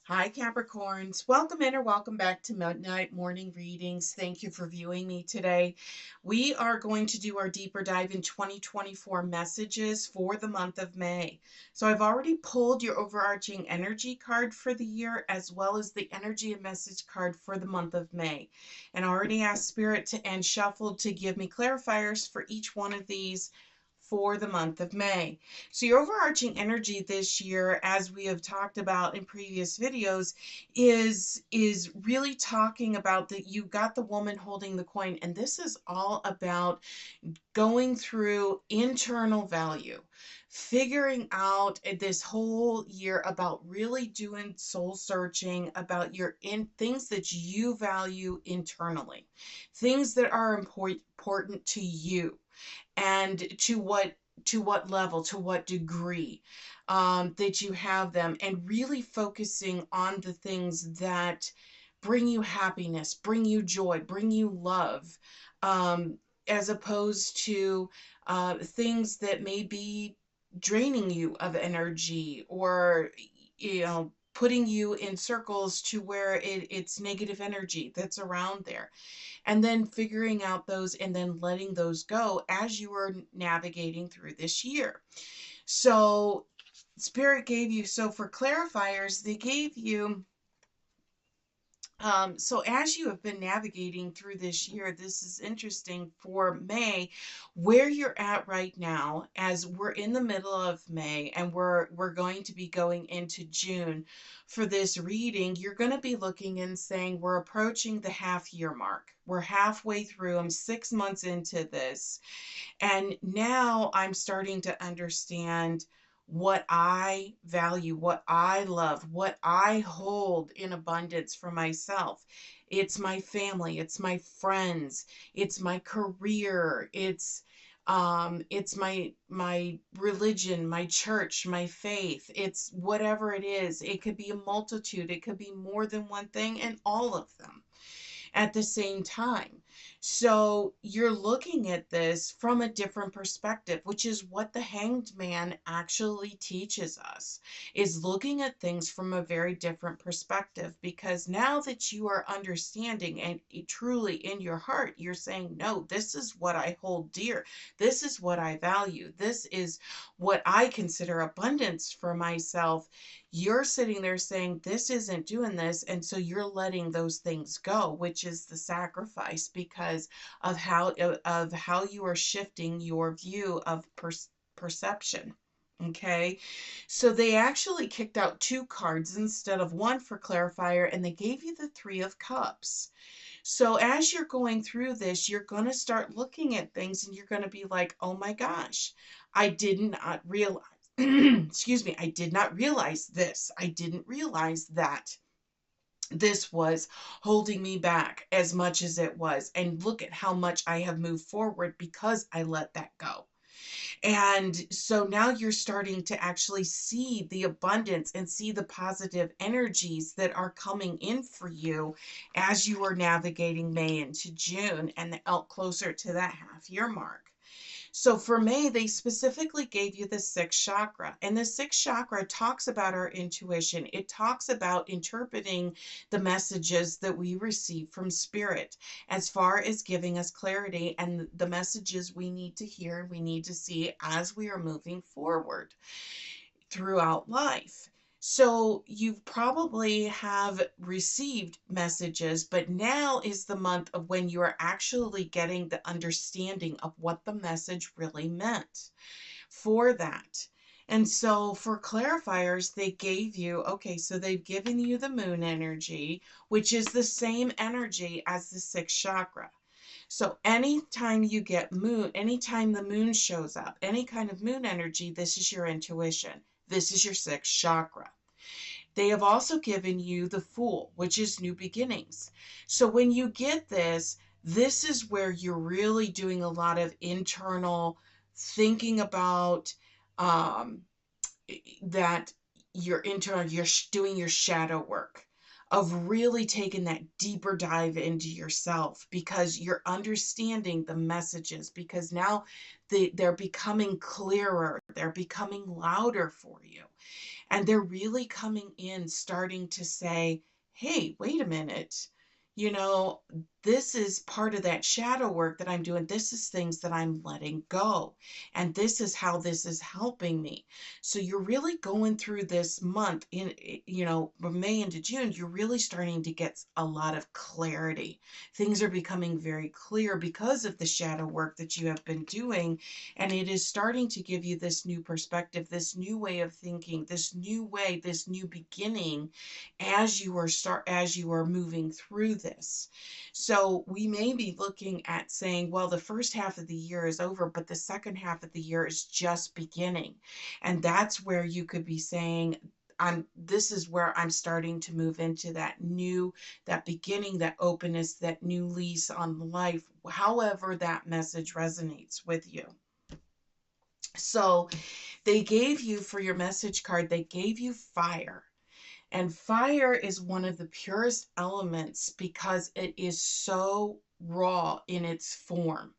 Hi, Capricorns. Welcome in or welcome back to Midnight Morning Readings. Thank you for viewing me today. We are going to do our deeper dive in 2024 messages for the month of May. So I've already pulled your overarching energy card for the year as well as the energy and message card for the month of May. And I already asked Spirit and Shuffle to give me clarifiers for each one of these for the month of May. So your overarching energy this year, as we have talked about in previous videos, is really talking about that you got the woman holding the coin, and this is all about going through internal value, figuring out this whole year about really doing soul searching about your in things that you value internally, things that are important to you, and to what level, to what degree that you have them, and really focusing on the things that bring you happiness, bring you joy, bring you love, um, as opposed to things that may be draining you of energy, or putting you in circles to where it's negative energy that's around there, and then figuring out those and then letting those go as you are navigating through this year. So Spirit gave you, so for clarifiers, they gave you, so as you have been navigating through this year, this is interesting for May, where you're at right now, as we're in the middle of May and we're going to be going into June for this reading. You're going to be looking and saying, we're approaching the half year mark. We're halfway through. I'm 6 months into this. And now I'm starting to understand what I value, what I love, what I hold in abundance for myself. It's my family, it's my friends, it's my career, it's my religion, my church, my faith. It's whatever it is. It could be a multitude, it could be more than one thing, and all of them at the same time. So you're looking at this from a different perspective, which is what the Hanged Man actually teaches us, is looking at things from a very different perspective. Because now that you are understanding and truly in your heart, you're saying, no, this is what I hold dear. This is what I value. This is what I consider abundance for myself. You're sitting there saying, this isn't doing this, and so you're letting those things go, which is the sacrifice, because of how you are shifting your view of perception. Okay, so they actually kicked out two cards instead of one for clarifier, and they gave you the Three of Cups. So as you're going through this, you're going to start looking at things and you're going to be like, oh my gosh, I did not realize, excuse me, I did not realize this. I didn't realize that this was holding me back as much as it was. And look at how much I have moved forward because I let that go. And so now you're starting to actually see the abundance and see the positive energies that are coming in for you as you are navigating May into June and out closer to that half year mark. So for May, they specifically gave you the sixth chakra. And the sixth chakra talks about our intuition. It talks about interpreting the messages that we receive from Spirit, as far as giving us clarity and the messages we need to hear and we need to see as we are moving forward throughout life. So you probably have received messages, but now is the month of when you are actually getting the understanding of what the message really meant for that. And so for clarifiers, they gave you, okay, so they've given you the moon energy, which is the same energy as the sixth chakra. So anytime you get moon, anytime the moon shows up, any kind of moon energy, this is your intuition. This is your sixth chakra. They have also given you the Fool, which is new beginnings. So when you get this, this is where you're really doing a lot of internal thinking about, that you're doing your shadow work. of really taking that deeper dive into yourself, because you're understanding the messages, because now they're becoming clearer, they're becoming louder for you. And they're really coming in, starting to say, hey, wait a minute. You know, this is part of that shadow work that I'm doing. This is things that I'm letting go. And this is how this is helping me. So you're really going through this month in, from May into June, you're really starting to get a lot of clarity. Things are becoming very clear because of the shadow work that you have been doing. And it is starting to give you this new perspective, this new way of thinking, this new way, this new beginning as you are moving through this. So we may be looking at saying, well, the first half of the year is over, but the second half of the year is just beginning. And that's where you could be saying, this is where I'm starting to move into that beginning, that openness, that new lease on life, however that message resonates with you. So they gave you, for your message card, they gave you fire. And fire is one of the purest elements because it is so raw in its form.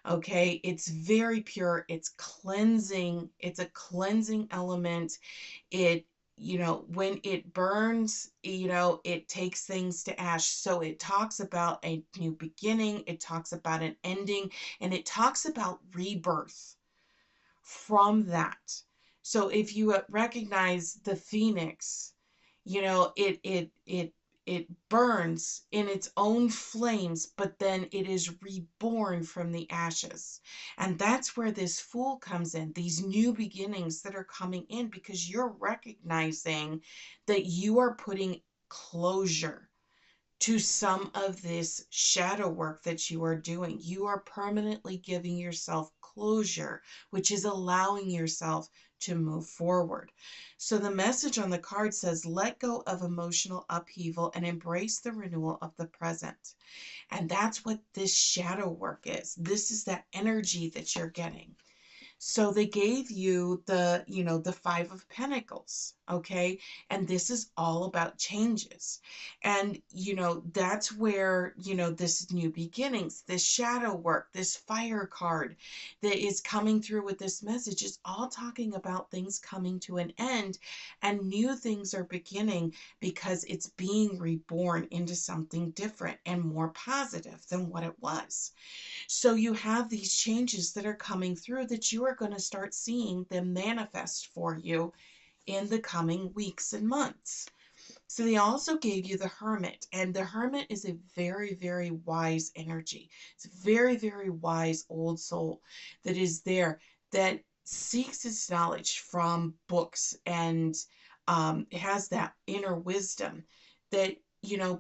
Okay, it's very pure. It's cleansing. It's a cleansing element. It, when it burns, it takes things to ash. So it talks about a new beginning. It talks about an ending, and it talks about rebirth from that. So if you recognize the phoenix, it burns in its own flames, but then it is reborn from the ashes. And that's where this Fool comes in, these new beginnings that are coming in, because you're recognizing that you are putting closure to some of this shadow work that you are doing. You are permanently giving yourself closure, which is allowing yourself to move forward. So the message on the card says, let go of emotional upheaval and embrace the renewal of the present. And that's what this shadow work is. This is that energy that you're getting. So they gave you the Five of Pentacles, okay? And this is all about changes. And, that's where, this new beginnings, this shadow work, this fire card that is coming through with this message is all talking about things coming to an end, and new things are beginning because it's being reborn into something different and more positive than what it was. So you have these changes that are coming through that you are going to start seeing them manifest for you in the coming weeks and months. So they also gave you the Hermit, and the Hermit is a very, very wise energy. It's a very, very wise old soul that is there, that seeks its knowledge from books, and has that inner wisdom that,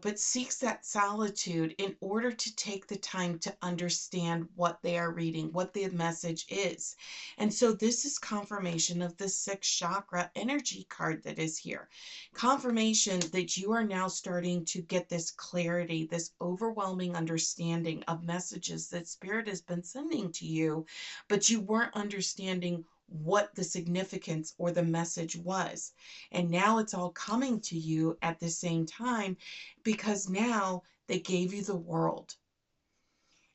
but seeks that solitude in order to take the time to understand what they are reading, what the message is. And so this is confirmation of the sixth chakra energy card that is here. Confirmation that you are now starting to get this clarity, this overwhelming understanding of messages that Spirit has been sending to you, but you weren't understanding what the significance or the message was. And now it's all coming to you at the same time, because now they gave you the World.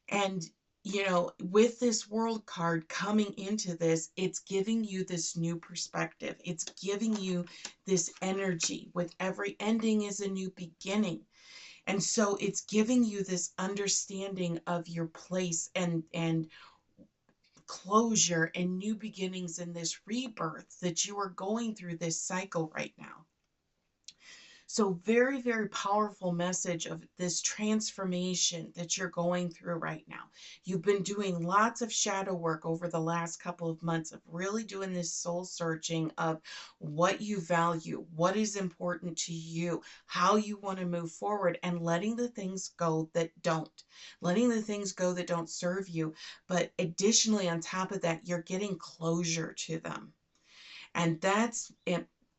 And, with this World card coming into this, it's giving you this new perspective. It's giving you this energy. With every ending is a new beginning. And so it's giving you this understanding of your place and closure and new beginnings in this rebirth that you are going through this cycle right now. So very, very powerful message of this transformation that you're going through right now. You've been doing lots of shadow work over the last couple of months of really doing this soul searching of what you value, what is important to you, how you want to move forward, and letting the things go that don't. Letting the things go that don't serve you. But additionally, on top of that, you're getting closure to them. And that's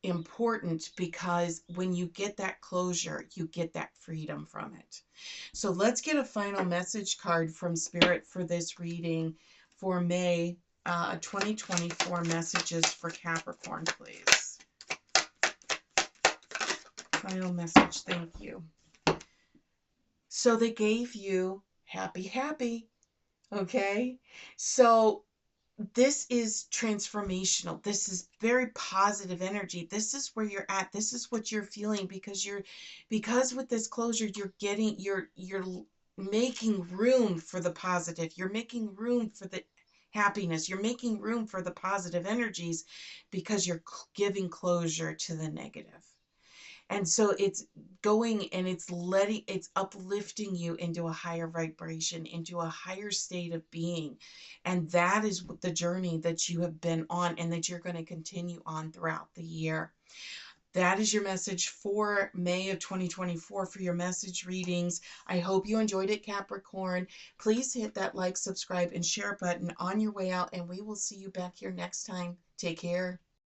important, because when you get that closure, you get that freedom from it. So let's get a final message card from Spirit for this reading for May 2024. Messages for Capricorn, please. final message. Thank you. So they gave you happy, happy. Okay. So this is transformational. This is very positive energy. This is where you're at. This is what you're feeling because with this closure, you're making room for the positive. You're making room for the happiness. You're making room for the positive energies because you're giving closure to the negative. And so it's going and it's uplifting you into a higher vibration, into a higher state of being. And that is the journey that you have been on and that you're going to continue on throughout the year. That is your message for May of 2024 for your message readings. I hope you enjoyed it, Capricorn. Please hit that like, subscribe, and share button on your way out, and we will see you back here next time. Take care.